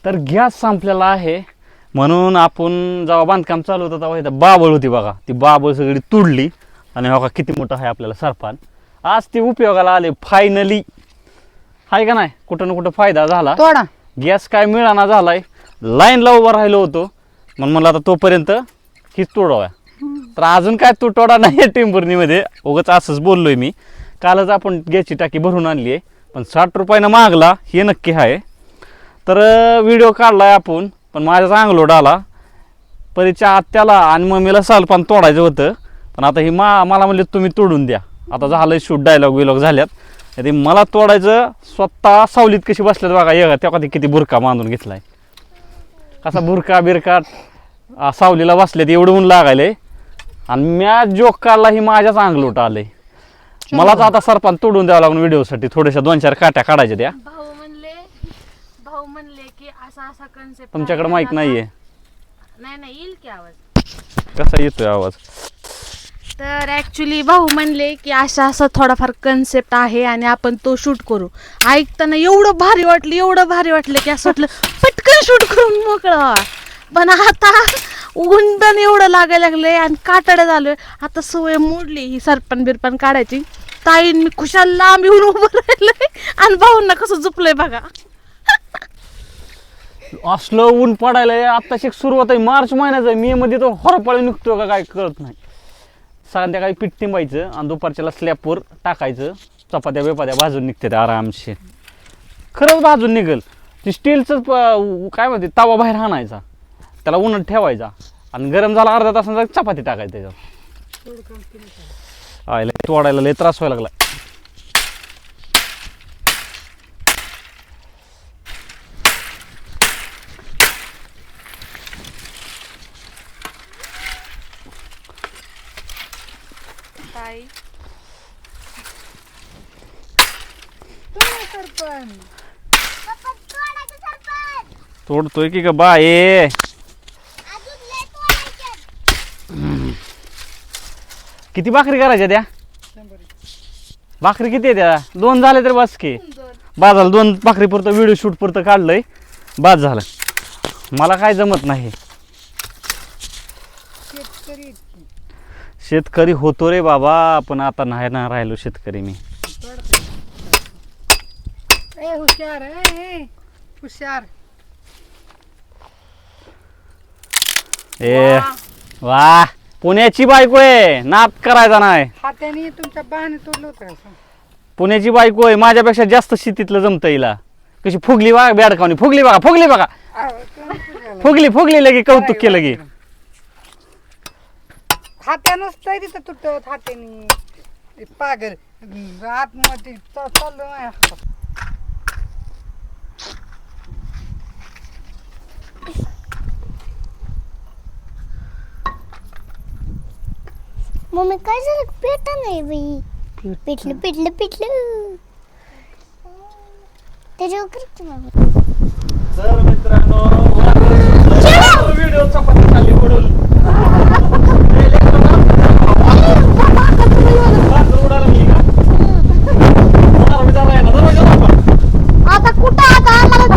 तर गॅस संपलेला आहे म्हणून आपण जेव्हा बांधकाम चालू होतं तेव्हा इथं बाबळ होती बघा, ती बाबळ सगळी तुडली आणि बघा किती मोठं आहे आपल्याला सरपान. आज ती उपयोगाला आले फायनली, आहे का नाही? कुठं ना कुठं फायदा झाला. तोडा गॅस काय मिळाना झालाय, लाईनला उभा राहिलो होतो म्हणून मला आता तोपर्यंत हीच तोडाव्या. तर अजून काय तुटवडा नाही आहे टेंभुर्णीमध्ये, उगाच असंच बोललोय मी. कालच आपण गॅसची टाकी भरून आणली आहे, पण 60 रुपयानं मागला हे नक्की आहे. तर व्हिडिओ काढलाय आपण, पण माझ्या चांगलोड आला. परीच्या आत्याला आणि मम्मीला सालपान तोडायचं होतं, पण आता ही मला म्हणले तुम्ही तोडून द्या. आता झालं शूट, डायलॉग विलॉग झाल्यात. ते मला तोडायचं, स्वतः सावलीत कशी बसल्यात बघा. ये तेव्हा किती बुरका बांधून घेतलाय, कसा बुरका बिरका सावलीला बसल्यात, एवढं ऊन लागायलंय. आणि म्या जोक काढला ही माझ्याच अंगलोट आलंय. मलाच आता सरपान तोडून द्यावं लागून व्हिडिओसाठी. थोड्याशा 2-4 काट्या काढायच्या त्या. भाऊ म्हणले की असा कन्सेप्ट. तुमच्याकडे माईक नाहीये? नाही येईल की आवाज. कसा येतोय आवाज? तर ऍक्च्युली भाऊ म्हणले की असा थोडाफार कन्सेप्ट आहे आणि आपण तो शूट करू. ऐकताना एवढं भारी वाटलं की असं वाटलं पटकन शूट करून मोकळा. पण आता ऊन पण एवढं लागायला लागलंय आणि काटाड्या झालोय. आता सवय मोडली ही सरपण बिरपण काढायची. ताईन मी खुशाल लांब येऊन उभं राहिलंय आणि भाऊंना कसं झोपलंय बघा. असलं ऊन पडायला आत्ताशी सुरुवात आहे. मार्च महिन्याचं आहे, मे मध्ये तो होरपाळी निघतो का काय कळत नाही. संध्याकाळी पीठ टिंबायचं आणि दुपारच्याला स्लॅबवर टाकायचं. चपात्या बेपात्या भाजून निघते आरामशीर. खरंच भाजून निघल. ती स्टीलचं काय म्हणते, तवा बाहेर आणायचा, त्याला उन्हात ठेवायचा आणि गरम झाला अर्धा तासांचा चपाती टाकायची त्याच्यावर. आयला तोडायला लय त्रास व्हायला लागला. तोडतोय की ग बाये. किती भाकरी करायच्या त्या? भाकरी किती आहे त्या? 2 झाले तर बस की. बाद झालं 2 भाकरी पुरतं व्हिडिओ शूट पुरतं काढलंय, बाद झालं. मला काय जमत नाही. शेतकरी होतो रे बाबा, पण आता नाही ना राहिलो शेतकरी मी. हुशार हुशार. ए वा, पुण्याची बायको आहे, नाद करायचा नाही. हाताने तुमच्या बाहाने तोडलं होतं का? पुण्याची बायको आहे, माझ्यापेक्षा जास्त शेतीतलं जमतं हिला. कशी फुगली बघा बेडकावणी, फुगली बघा फुगली लगे कौतुक केलं की. हातानंच तरी तिथं तुटत हाताने पागल आतमध्ये चाललो नाही. मम्मी काय झालं? पेटा नाही बाई. पिटलं त्याच्यावर करते मम्मी. तर मित्रांनो, व्हिडिओ चपाती खाली पडून आता कुठं आता आम्हाला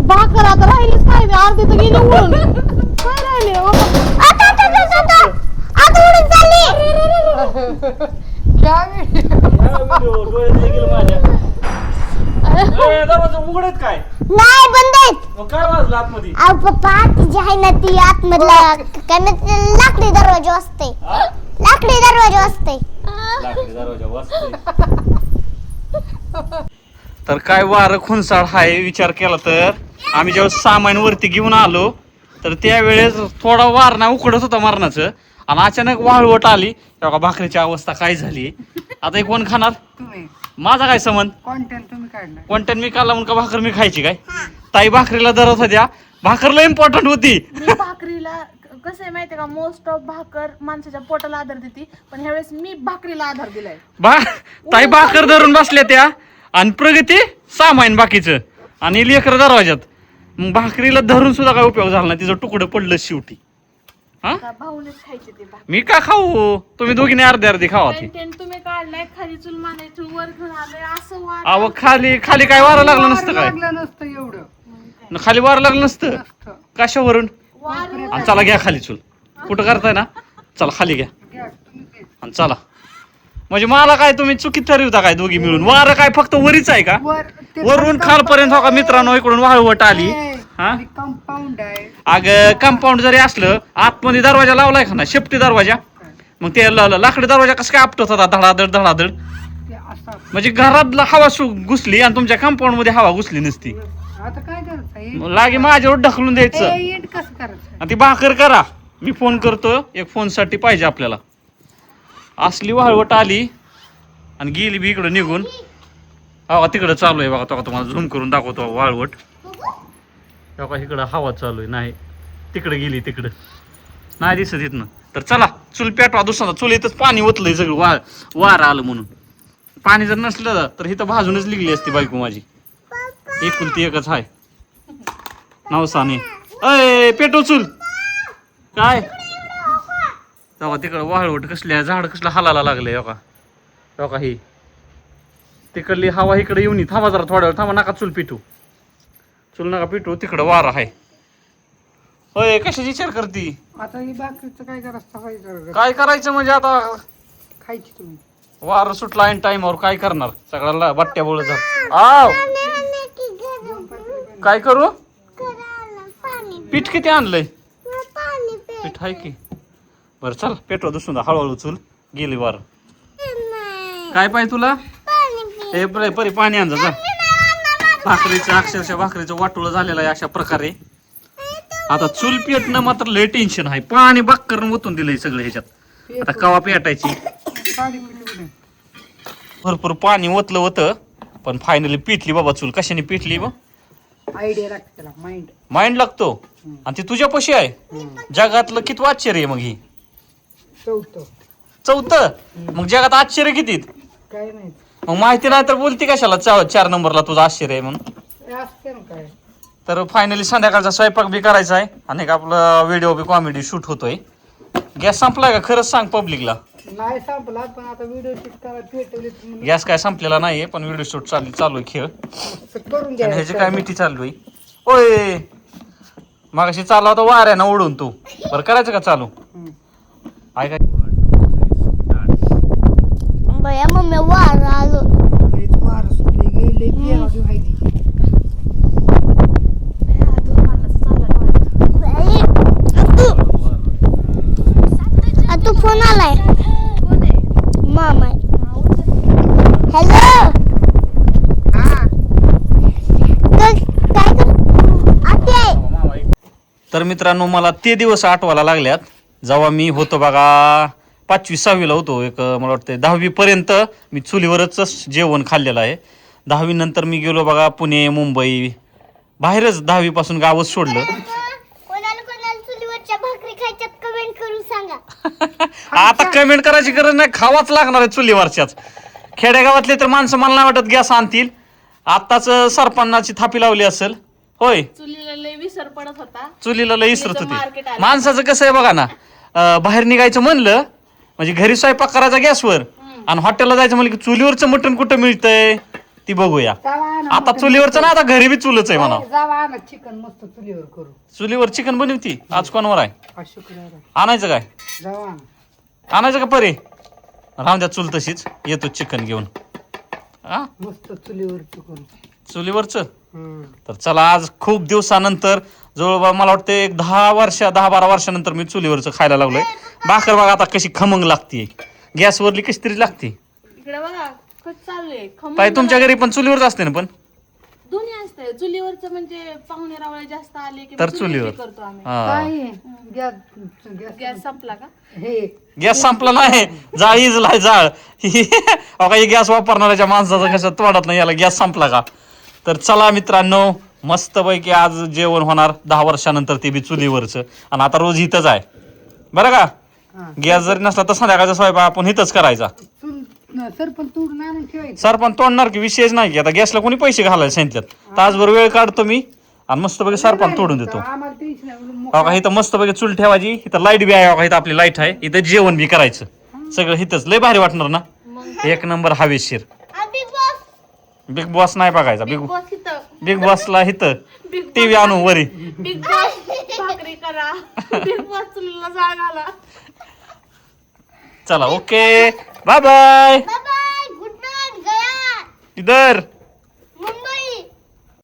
भाकर आता राहिलीच नाही. अर्धी तर गेली उडून. काय राहिले आता उडून चालली. उघडत काय नाही बंद आहेत. काय वाजलं आतमध्ये? अहो पप्पा, ती जी आहे ना ती आतमधला काय लाकडी दरवाजा असते. लाकडी दरवाजा असते. तर काय वारं खुनसाड हाय विचार केला तर. आम्ही जेव्हा सामान वरती घेऊन आलो तर त्यावेळेस थोडा वारणा उकडत होता मरणाचं, आणि अचानक वाळवट आली. तेव्हा भाकरीची अवस्था काय झाली. आता कोण खाणार? तुम्ही माझा काय संबंध? कॉन्टेंट तुम्ही काढला. कॉन्टेंट मी काढला म्हणून का भाकर मी खायची काय? ताई भाकरीला धरत होत्या. भाकरला इम्पॉर्टंट होती. मी भाकरीला कसं आहे माहितीये का, मोस्ट ऑफ भाकर माणसाच्या पोटाला आधार देते, पण ह्यावेळेस मी भाकरीला आधार दिलाय. ताई भाकर धरून बसल्या त्या आणि प्रगती सामाईन बाकीचं आणि लेकरं दरवाजात. मग भाकरीला धरून सुद्धा काय उपयोग झाला नाही, तिचं तुकडं पडलं शेवटी. हा भाऊनेच खायचे ते मी का खाऊ, तुम्ही दोघीने अर्धे अर्धे खावा ती. तुम्ही काढलाय खाली चूल मानायची वर घेऊन आलोय असं वार अहो खाली खाली काय वारं लागलं नसतं काय, लागलं नसतं एवढं खाली वारं लागलं नसतं नसतं. कशावरून. वार आणि चला घ्या खाली चूल, कुठं करताय ना, चला खाली घ्या घ्या, तुम्ही घ्या. आणि चला. म्हणजे मला काय तुम्ही चुकीत ठरवता काय दोघी मिळून, वारं काय फक्त वरीच आहे का, वर ते वरून खालपर्यंत हो का मित्रांनो, इकडून वाळवट आली. हा कंपाऊंड आहे. अगं कंपाऊंड जरी असलं आतमध्ये दरवाजा लावलाय का ना शेपटी दरवाजा, मग ते लाकडी दरवाजा कसं काय आपटत होता धडाधड धडाधड. ते असं म्हणजे घरात हवा घुसली आणि तुमच्या कंपाऊंड मध्ये हवा घुसली नसती. आता काय करायचं मग लागे माझ्यावर ढकलून द्यायचं एंड कसं करायचं. आणि ती भाकर करा. मी फोन करतो, एक फोन साठी पाहिजे आपल्याला. असली वाळवट आली आणि गेली बी इकडं निघून. हवा तिकडं चालू आहे बघा, तो तुम्हाला झूम करून दाखवतो वाळवट. बघा इकडं हवा चालू आहे, नाही तिकडे गेली, तिकडं नाही दिसत इथनं. तर चला चूल पेटवा, दुसरा चूल इथंच पाणी ओतलंय सगळं, वारं आलं म्हणून. पाणी जर नसलं तर इथं भाजूनच लिगली असती बायको माझी. एकुलती एकच आहे नवसाने. अय पेटव चूल काय. तेव्हा तिकडं वाळवट कसल्या झाड कसलं हालायला लागले बघा ही तिकडली हवा इकडे येऊन थांबा जरा थोड्या वेळ थांबा, नका चूल पिटू, चूल नका पिटू, तिकडं वारा आहे. होय कशाची विचार करती. आता ही भाकरीचं काय करायचं. काय करायचं म्हणजे आता खायची तुम्ही. वार सुटला आणि टाइमवर काय करणार, सगळ्याला बट्ट्या बोलत आव. काय करू, पीठ किती आणलंय, पीठ आहे की. बरं चल पेटवा दुसून हळूहळू चूल गेली वार. काय पाहिजे तुला, हे परी पाणी आण जा. भाकरीचं अक्षरशः भाकरीचं वाटोळं झालेलं आहे अशा प्रकारे. आता चूल पेटणं मात्र लय टेन्शन आहे. पाणी बाक करून ओतून दिलंय सगळं ह्याच्यात. आता कवा पेटायची, साडी पिठी भरपूर पाणी ओतलं होतं पण फायनली पिटली बाबा चूल. कशाने पिटली बा, आयडिया लागते त्याला, माइंड. माइंड लागतो आणि ती तुझ्यापाशी आहे. जगातलं किती आश्चर्य आहे मग ही, चौथं. मग जगात आश्चर्य किती, काय नाही मग माहिती नाही तर बोलती कशाला 4 नंबरला तुझं आश्चर्य आहे म्हणून. असते ना काय. तर फायनली संध्याकाळचा स्वयंपाक बी करायचा आहे आणि एक आपलं व्हिडिओ बी कॉमेडी शूट होतोय. गॅस संपलाय का खरंच सांग पब्लिकला. नाही संपला पण आता व्हिडिओ शूट करा पेटवले गॅस काय संपलेला नाहीये पण व्हिडिओ शूट चालू आहे खेळ. करून आणि घ्या. ह्याची काय मिठी चालू आहे. ओय मागाशी चालला होता वाऱ्यानं उडून तू. बरं करायचं का चालू, ऐका. बया मम्मी वार आलो. वार सुटले गेले पियाला व्हायची. तू फोन आलाय मामा. हॅलो तर मित्रांनो मला ते दिवस आठवायला लागल्यात जेव्हा मी होतो बघा 5वी 6वी ला होतो. एक मला वाटतं 10वी पर्यंत मी चुलीवरच जेवण खाल्लेलं आहे. 10वी नंतर मी गेलो बघा पुणे मुंबई, बाहेरच 10वी पासून गावच सोडलं. चुलीवरच्या भाकरी खायच्यात कमेंट करून सांगा. आता कमेंट करायची गरज नाही, खावाच लागणार आहे चुलीवरच्याच. खेडेगावातले तर माणसं मला नाही वाटत गॅस आणतील. आताच सरपणाची थापी लावली असेल. होय चुलीला लय विसर पडत होता. चुलीला लय इसरत मार्केट होते. आलं. माणसाचं कसं आहे बघा ना, बाहेर निघायचं म्हणलं म्हणजे घरी स्वयंपाक करायचा गॅसवर आणि हॉटेलला जायचं म्हणलं की चुलीवरचं मटण कुठं मिळतंय ती बघूया. आता चुलीवरचं ना, आता घरी बी चुलच आहे म्हणा. जावा आणा चिकन मस्त चुलीवर करू. चुलीवर चिकन बनवती आज कोणावर आहे, आज शुक्रवार आहे. आणायचं काय, जावा आणा. आणायचं का परे. राहून द्या चूल तशीच, येतो चिकन घेऊन. हा मस्त चुलीवर करू. चुलीवरचं. तर चला आज खूप दिवसानंतर जवळ मला वाटतं एक 10-12 वर्षानंतर मी चुलीवरचं खायला लागलोय. भाकर बघा आता कशी खमंग लागते, गॅसवरली कशी तरी लागते. इकडे बघा कसं चाललंय. ताई तुमच्या घरी पण चुलीवरच असते ना पण. दोन्ही असतंय. चुलीवरचं म्हणजे पाहुणे रावळे जास्त आले की तर मग चुलीवर करतो आम्ही. हा काय गॅस गॅस गॅस संपला का हे गॅस संपला नाही, जाळ इजलाय जाळ. अहो हे गॅस वापरणाऱ्याच्या माणसाचं कसं तोंडात नाही याला गॅस संपला का. तर चला मित्रांनो मस्तपैकी आज जेवण होणार 10 वर्षानंतर, ते बी चुलीवरचं. आणि आता रोज इथंच आहे बरं का. गॅस जरी नसला तर संध्याकाळचा स्वयंपाक आपण इथंच करायचा. चूल सरपण तोडून आणून ठेवायचं. सरपण तोडणार की विषयच नाही की आता गॅसला कोणी पैसे घालायला सांगितल्यात तासभर वेळ काढतो मी आणि मस्तपैकी सरपण तोडून देतो. आम्हाला टेन्शन आहे म्हणून बघा इथं मस्तपैकी चूल ठेवायची इथं लाईट बी आहे. बघा इथं आपली लाईट आहे इथं जेवण बी करायचं सगळं इथंच लय भारी वाटणार ना. एक नंबर हवेशीर. बिग बॉस नाही बघायचा बिग बॉसला इथं टीव्ही आणू वरी. बिग बॉस भाकरी करा बिग बॉस चुलीला जाळ घाला. चला okay bye bye. Good night गया. इधर